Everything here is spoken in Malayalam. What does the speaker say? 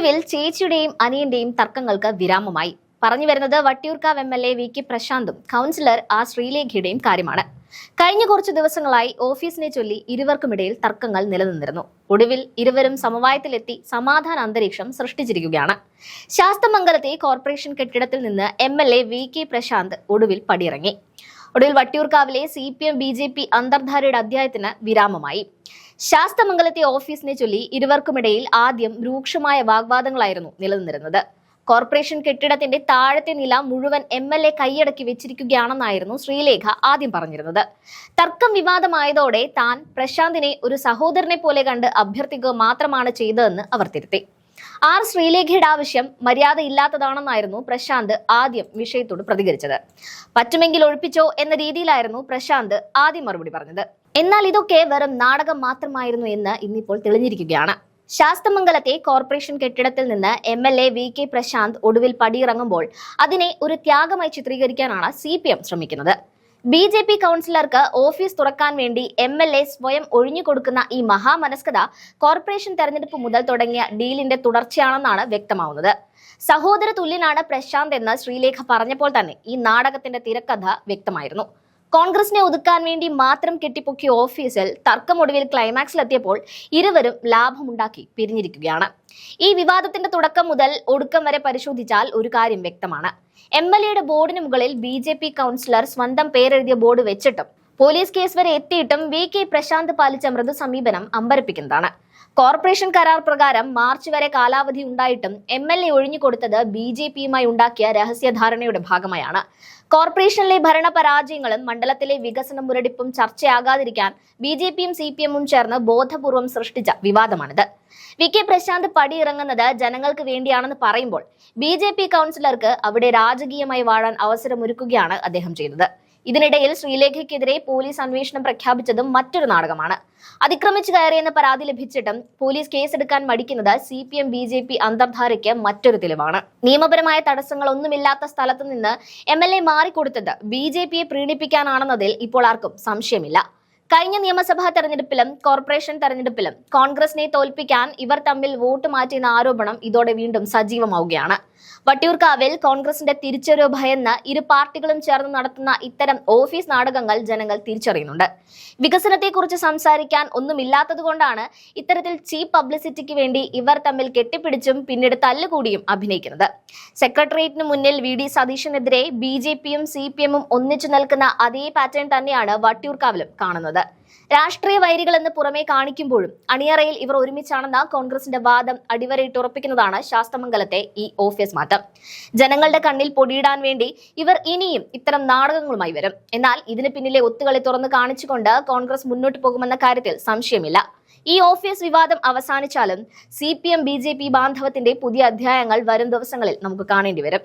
ഒടുവിൽ ചേച്ചിയുടെയും അനിയന്റെയും തർക്കങ്ങൾക്ക് വിരാമമായി. പറഞ്ഞു വരുന്നത് വട്ടിയൂർക്കാവ് MLA VK പ്രശാന്തും കൗൺസിലർ ശ്രീലേഖയുടെയും കാര്യമാണ്. കഴിഞ്ഞ കുറച്ചു ദിവസങ്ങളായി ഓഫീസിനെ ചൊല്ലി ഇരുവർക്കുമിടയിൽ തർക്കങ്ങൾ നിലനിന്നിരുന്നു. ഒടുവിൽ ഇരുവരും സമവായത്തിലെത്തി സമാധാന അന്തരീക്ഷം സൃഷ്ടിച്ചിരിക്കുകയാണ്. ശാസ്തമംഗലത്തെ കോർപ്പറേഷൻ കെട്ടിടത്തിൽ നിന്ന് MLA VK പ്രശാന്ത് ഒടുവിൽ പടിയിറങ്ങി. ഒടുവിൽ വട്ടിയൂർക്കാവിലെ CPM BJP അന്തർധാരയുടെ അധ്യായത്തിന് വിരാമമായി. ശാസ്തമംഗലത്തെ ഓഫീസിനെ ചൊല്ലി ഇരുവർക്കുമിടയിൽ ആദ്യം രൂക്ഷമായ വാഗ്വാദങ്ങളായിരുന്നു നിലനിന്നിരുന്നത്. കോർപ്പറേഷൻ കെട്ടിടത്തിന്റെ താഴത്തെ നില മുഴുവൻ MLA കൈയടക്കി വെച്ചിരിക്കുകയാണെന്നായിരുന്നു ശ്രീലേഖ ആദ്യം പറഞ്ഞിരുന്നത്. തർക്കം വിവാദമായതോടെ താൻ പ്രശാന്തിനെ ഒരു സഹോദരനെ പോലെ കണ്ട് അഭ്യർത്ഥിക്കുക മാത്രമാണ് ചെയ്തതെന്ന് അവർ തിരുത്തി. ശ്രീലേഖയുടെ ആവശ്യം മര്യാദയില്ലാത്തതാണെന്നായിരുന്നു പ്രശാന്ത് ആദ്യം വിഷയത്തോട് പ്രതികരിച്ചത്. പറ്റുമെങ്കിൽ ഒഴിപ്പിച്ചോ എന്ന രീതിയിലായിരുന്നു പ്രശാന്ത് ആദ്യം മറുപടി പറഞ്ഞത്. എന്നാൽ ഇതൊക്കെ വെറും നാടകം മാത്രമായിരുന്നു എന്ന് ഇന്നിപ്പോൾ തെളിഞ്ഞിരിക്കുകയാണ്. ശാസ്തമംഗലത്തെ കോർപ്പറേഷൻ കെട്ടിടത്തിൽ നിന്ന് MLA VK പ്രശാന്ത് ഒടുവിൽ പടിയിറങ്ങുമ്പോൾ അതിനെ ഒരു ത്യാഗമായി ചിത്രീകരിക്കാനാണ് CPM ശ്രമിക്കുന്നത്. BJP കൗൺസിലർക്ക് ഓഫീസ് തുറക്കാൻ വേണ്ടി MLA സ്വയം ഒഴിഞ്ഞുകൊടുക്കുന്ന ഈ മഹാമനസ്കത കോർപ്പറേഷൻ തെരഞ്ഞെടുപ്പ് മുതൽ തുടങ്ങിയ ഡീലിന്റെ തുടർച്ചയാണെന്നാണ് വ്യക്തമാവുന്നത്. സഹോദര തുല്യനാണ് പ്രശാന്ത് എന്ന് ശ്രീലേഖ പറഞ്ഞപ്പോൾ തന്നെ ഈ നാടകത്തിന്റെ തിരക്കഥ വ്യക്തമായിരുന്നു. കോൺഗ്രസിനെ ഒതുക്കാൻ വേണ്ടി മാത്രം കെട്ടിപ്പൊക്കിയ ഓഫീസിൽ തർക്കമൊടുവിൽ ക്ലൈമാക്സിലെത്തിയപ്പോൾ ഇരുവരും ലാഭമുണ്ടാക്കി പിരിഞ്ഞിരിക്കുകയാണ്. ഈ വിവാദത്തിന്റെ തുടക്കം മുതൽ ഒടുക്കം വരെ പരിശോധിച്ചാൽ ഒരു കാര്യം വ്യക്തമാണ്. MLAയുടെ ബോർഡിന് മുകളിൽ BJP കൗൺസിലർ സ്വന്തം പേരെഴുതിയ ബോർഡ് വെച്ചിട്ടും പോലീസ് കേസ് വരെ എത്തിയിട്ടും VK പ്രശാന്ത് പാലിച്ച മൃദു സമീപനം അമ്പരപ്പിക്കുന്നതാണ്. കോർപ്പറേഷൻ കരാർ പ്രകാരം മാർച്ച് വരെ കാലാവധി ഉണ്ടായിട്ടും MLA ഒഴിഞ്ഞുകൊടുത്തത് BJPയുമായി ഉണ്ടാക്കിയ രഹസ്യധാരണയുടെ ഭാഗമായാണ്. കോർപ്പറേഷനിലെ ഭരണ പരാജയങ്ങളും മണ്ഡലത്തിലെ വികസന മുരടിപ്പും ചർച്ചയാകാതിരിക്കാൻ BJPയും CPMഉം ചേർന്ന് ബോധപൂർവം സൃഷ്ടിച്ച വിവാദമാണിത്. VK പ്രശാന്ത് പടിയിറങ്ങുന്നത് ജനങ്ങൾക്ക് വേണ്ടിയാണെന്ന് പറയുമ്പോൾ BJP കൗൺസിലർക്ക് അവിടെ രാജകീയമായി വാഴാൻ അവസരമൊരുക്കുകയാണ് അദ്ദേഹം ചെയ്തത്. ഇതിനിടയിൽ ശ്രീലേഖയ്ക്കെതിരെ പോലീസ് അന്വേഷണം പ്രഖ്യാപിച്ചതും മറ്റൊരു നാടകമാണ്. അതിക്രമിച്ചു കയറിയെന്ന് പരാതി ലഭിച്ചിട്ടും പോലീസ് കേസെടുക്കാൻ മടിക്കുന്നത് CPM BJP അന്തർധാരയ്ക്ക് മറ്റൊരു തെളിവാണ്. നിയമപരമായ തടസ്സങ്ങളൊന്നുമില്ലാത്ത സ്ഥലത്ത് നിന്ന് MLA മാറിക്കൊടുത്തത് BJPയെ പ്രീണിപ്പിക്കാനാണെന്നതിൽ ഇപ്പോൾ ആർക്കും സംശയമില്ല. കഴിഞ്ഞ നിയമസഭാ തെരഞ്ഞെടുപ്പിലും കോർപ്പറേഷൻ തെരഞ്ഞെടുപ്പിലും കോൺഗ്രസിനെ തോൽപ്പിക്കാൻ ഇവർ തമ്മിൽ വോട്ട് മാറ്റിയെന്ന ആരോപണം ഇതോടെ വീണ്ടും സജീവമാവുകയാണ്. വട്ടിയൂർക്കാവിൽ കോൺഗ്രസിന്റെ തിരിച്ചറിവ് ഭയന്ന് ഇരു പാർട്ടികളും ചേർന്ന് നടത്തുന്ന ഇത്തരം ഓഫീസ് നാടകങ്ങൾ ജനങ്ങൾ തിരിച്ചറിയുന്നുണ്ട്. വികസനത്തെക്കുറിച്ച് സംസാരിക്കാൻ ഒന്നുമില്ലാത്തതുകൊണ്ടാണ് ഇത്തരത്തിൽ ചീപ്പ് പബ്ലിസിറ്റിക്ക് വേണ്ടി ഇവർ തമ്മിൽ കെട്ടിപ്പിടിച്ചും പിന്നീട് തല്ലുകൂടിയും അഭിനയിക്കുന്നത്. സെക്രട്ടേറിയറ്റിന് മുന്നിൽ VD സതീശനെതിരെ BJPയും CPMഉം ഒന്നിച്ചു നിൽക്കുന്ന അതേ പാറ്റേൺ തന്നെയാണ് വട്ടിയൂർക്കാവിലും കാണുന്നത്. രാഷ്ട്രീയ വൈരികളെന്ന് പുറമെ കാണിക്കുമ്പോഴും അണിയറയിൽ ഇവർ ഒരുമിച്ചാണെന്ന കോൺഗ്രസിന്റെ വാദം അടിവരയിട്ടുറപ്പിക്കുന്നതാണ് ശാസ്തമംഗലത്തെ ഈ ഓഫീസ് മാറ്റം. ജനങ്ങളുടെ കണ്ണിൽ പൊടിയിടാൻ വേണ്ടി ഇവർ ഇനിയും ഇത്തരം നാടകങ്ങളുമായി വരും. എന്നാൽ ഇതിന് പിന്നിലെ ഒത്തുകളി തുറന്നു കാണിച്ചുകൊണ്ട് കോൺഗ്രസ് മുന്നോട്ട് പോകുമെന്ന കാര്യത്തിൽ സംശയമില്ല. ഈ ഓഫീസ് വിവാദം അവസാനിച്ചാലും CPM BJP ബാന്ധവത്തിന്റെ പുതിയ അധ്യായങ്ങൾ വരും ദിവസങ്ങളിൽ നമുക്ക് കാണേണ്ടി വരും.